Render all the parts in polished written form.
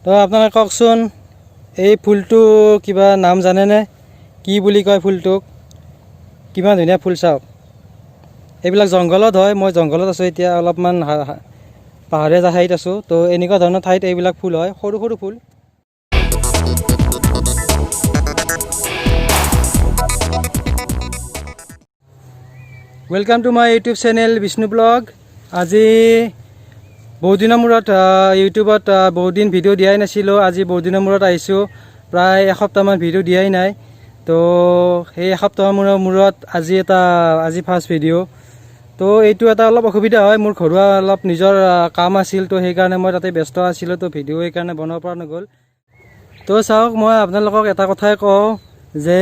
তো আপোনালোকে কওকচোন এই ফুলটো কিবা নাম জানেনে কি বুলি কয় ফুলটোক কিমান ধুনীয়া ফুল চাওক এইবিলাক জংঘলত হয় মই জংঘলত আছোঁ এতিয়া অলপমান পাহাৰীয়া ঠাইত আছোঁ তো এনেকুৱা ধৰণৰ ঠাইত এইবিলাক ফুল হয় সৰু সৰু ফুল welcome to my YouTube channel Vishnu vlog আজি বহুত দিনৰ মূৰত ইউটিউবত বহুত দিন ভিডিঅ' দিয়াই নাছিলোঁ আজি বহুত দিনৰ মূৰত আহিছোঁ প্ৰায় এসপ্তাহমান ভিডিঅ' দিয়াই নাই তো সেই এসপ্তাহৰ মূৰত আজি ফাৰ্ষ্ট ভিডিঅ' তো এইটো এটা অলপ অসুবিধা হয় মোৰ ঘৰুৱা অলপ নিজৰ কাম আছিল তো সেইকাৰণে মই তাতে ব্যস্ত আছিলোঁ তো ভিডিঅ' সেইকাৰণে বনাব পৰা নগ'ল তো চাওক মই আপোনালোকক এটা কথাই কওঁ যে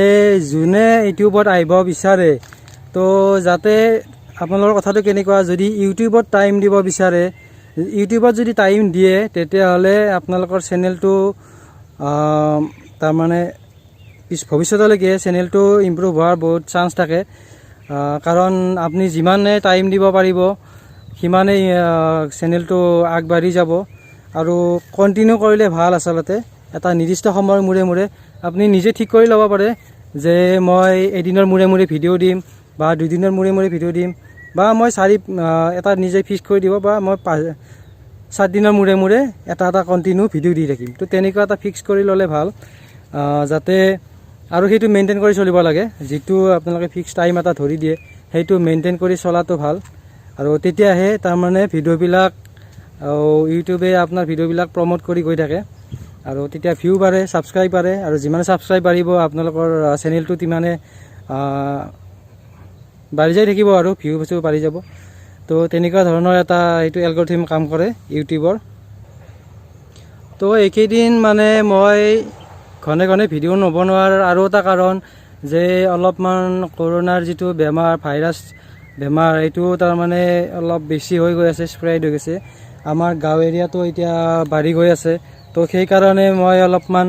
যোনে ইউটিউবত আহিব বিচাৰে তো যাতে আপোনালোকৰ কথাটো কেনেকুৱা যদি ইউটিউবত টাইম দিব বিচাৰে ইউটিউবত যদি টাইম দিয়ে তেতিয়াহ'লে আপোনালোকৰ চেনেলটো তাৰমানে ভৱিষ্যতলৈকে চেনেলটো ইম্প্ৰুভ হোৱাৰ বহুত চান্স থাকে কাৰণ আপুনি যিমানে টাইম দিব পাৰিব সিমানেই চেনেলটো আগবাঢ়ি যাব আৰু কণ্টিনিউ কৰিলে ভাল আচলতে এটা নিৰ্দিষ্ট সময়ৰ মূৰে মূৰে আপুনি নিজে ঠিক কৰি ল'ব পাৰে যে মই এদিনৰ মূৰে মূৰে ভিডিঅ' দিম বা দুদিনৰ মূৰে মূৰে ভিডিঅ' দিম বা মই এটা নিজে ফিক্স কৰি দিব বা মই 7 দিনৰ মূৰে মূৰে এটা কণ্টিনিউ ভিডিঅ' দি থাকিম তো তেনেকুৱা এটা ফিক্স কৰি ল'লে ভাল যাতে আৰু সেইটো মেইনটেইন কৰি চলিব লাগে যিটো আপোনালোকে ফিক্স টাইম এটা ধৰি দিয়ে সেইটো মেইনটেইন কৰি চলাটো ভাল আৰু তেতিয়াহে তাৰমানে ভিডিঅ'বিলাক ইউটিউবে আপোনাৰ ভিডিঅ'বিলাক প্ৰমোট কৰি গৈ থাকে আৰু তেতিয়া ভিউ বাঢ়ে ছাবস্ক্ৰাইব বাঢ়ে আৰু যিমানে ছাবস্ক্ৰাইব বাঢ়িব আপোনালোকৰ চেনেলটো তিমানে বাঢ়ি যাই থাকিব আৰু ভিউ বাঢ়ি যাব তো তেনেকুৱা ধৰণৰ এটা এইটো এলগৰিথম কাম কৰে ইউটিউবৰ তো এইকেইদিন মানে মই ঘনে ঘনে ভিডিঅ' নবনোৱাৰ আৰু এটা কাৰণ যে অলপমান কৰোণাৰ যিটো বেমাৰ ভাইৰাছ বেমাৰ এইটো তাৰমানে অলপ বেছি হৈ গৈ আছে স্প্ৰেড হৈ গৈছে আমাৰ গাঁও এৰিয়াটো এতিয়া বাঢ়ি গৈ আছে তো সেইকাৰণে মই অলপমান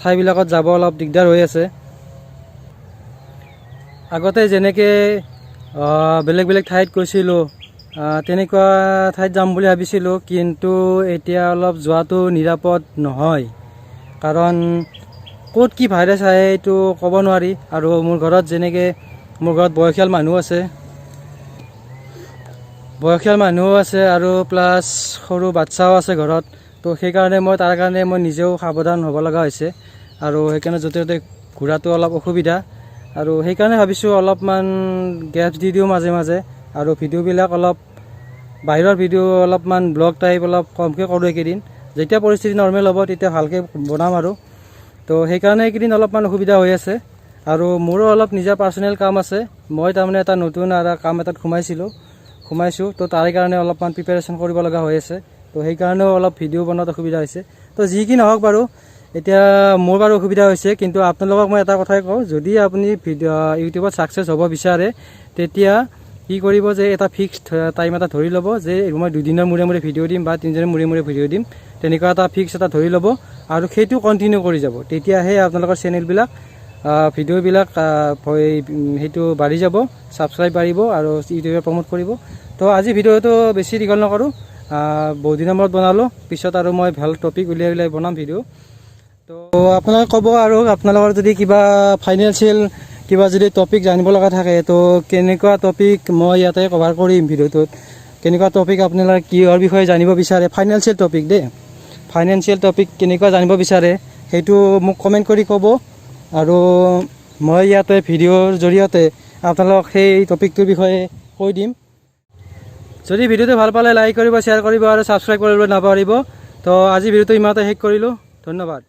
ঠাইবিলাকত যাব অলপ দিগদাৰ হৈ আছে আগতে যেনেকৈ বেলেগ বেলেগ ঠাইত গৈছিলোঁ তেনেকুৱা ঠাইত যাম বুলি ভাবিছিলোঁ কিন্তু এতিয়া অলপ যোৱাটো নিৰাপদ নহয় কাৰণ ক'ত কি ভাইৰাছ আহে এইটো ক'ব নোৱাৰি আৰু মোৰ ঘৰত বয়সীয়াল মানুহ আছে আৰু প্লাছ সৰু বাচ্চাও আছে ঘৰত তো সেইকাৰণে তাৰ কাৰণে মই নিজেও সাৱধান হ'ব লগা হৈছে আৰু সেইকাৰণে য'তে ত'তে ঘূৰাটো অলপ অসুবিধা আৰু সেইকাৰণে ভাবিছোঁ অলপমান গেপছ দি দিওঁ মাজে মাজে আৰু ভিডিঅ'বিলাক অলপ বাহিৰৰ ভিডিঅ' অলপমান ব্লগ টাইপ অলপ কমকৈ কৰোঁ এইকেইদিন যেতিয়া পৰিস্থিতি নৰ্মেল হ'ব তেতিয়া ভালকৈ বনাম আৰু তো সেইকাৰণে এইকেইদিন অলপমান অসুবিধা হৈ আছে আৰু মোৰো অলপ নিজা পাৰ্চনেল কাম আছে মই তাৰমানে এটা নতুন কাম এটাত সোমাইছোঁ তো তাৰে কাৰণে অলপমান প্ৰিপেৰেশ্যন কৰিব লগা হৈ আছে তো সেইকাৰণেও অলপ ভিডিঅ' বনোৱাত অসুবিধা হৈছে তো যি কি নহওক বাৰু এতিয়া মোৰ বাৰু অসুবিধা হৈছে কিন্তু আপোনালোকক মই এটা কথাই কওঁ যদি আপুনি ইউটিউবত ছাকচেছ হ'ব বিচাৰে তেতিয়া কি কৰিব যে এটা ফিক্সড টাইম এটা ধৰি ল'ব যে মই 2 দিনৰ মূৰে মূৰে ভিডিঅ' দিম বা 3 দিনৰ মূৰে মূৰে ভিডিঅ' দিম তেনেকুৱা এটা ফিক্স এটা ধৰি ল'ব আৰু সেইটো কণ্টিনিউ কৰি যাব তেতিয়াহে আপোনালোকৰ চেনেলবিলাক ভিডিঅ'বিলাক সেইটো বাঢ়ি যাব ছাবস্ক্ৰাইব বাঢ়িব আৰু ইউটিউবে প্ৰমোট কৰিব তো আজি ভিডিঅ'টো বেছি দীঘল নকৰোঁ বহুত দিনৰ মূৰত বনালোঁ পিছত আৰু মই ভাল টপিক উলিয়াই বনাম ভিডিঅ' তো আপোনালোকে ক'ব আৰু আপোনালোকৰ যদি কিবা ফাইনেন্সিয়েল কিবা যদি টপিক জানিব লগা থাকে তো কেনেকুৱা টপিক মই ইয়াতে কভাৰ কৰিম ভিডিঅ'টোত কেনেকুৱা টপিক আপোনালোকে কিহৰ বিষয়ে জানিব বিচাৰে ফাইনেন্সিয়েল টপিক দেই ফাইনেন্সিয়েল টপিক কেনেকুৱা জানিব বিচাৰে সেইটো মোক কমেণ্ট কৰি ক'ব আৰু মই ইয়াতে ভিডিঅ'ৰ জৰিয়তে আপোনালোকক সেই টপিকটোৰ বিষয়ে কৈ দিম যদি ভিডিঅ'টো ভাল পালে লাইক কৰিব শ্বেয়াৰ কৰিব আৰু ছাবস্ক্ৰাইব কৰিবলৈ নাপাহৰিব তো আজি ভিডিঅ'টো ইমানতে শেষ কৰিলোঁ ধন্যবাদ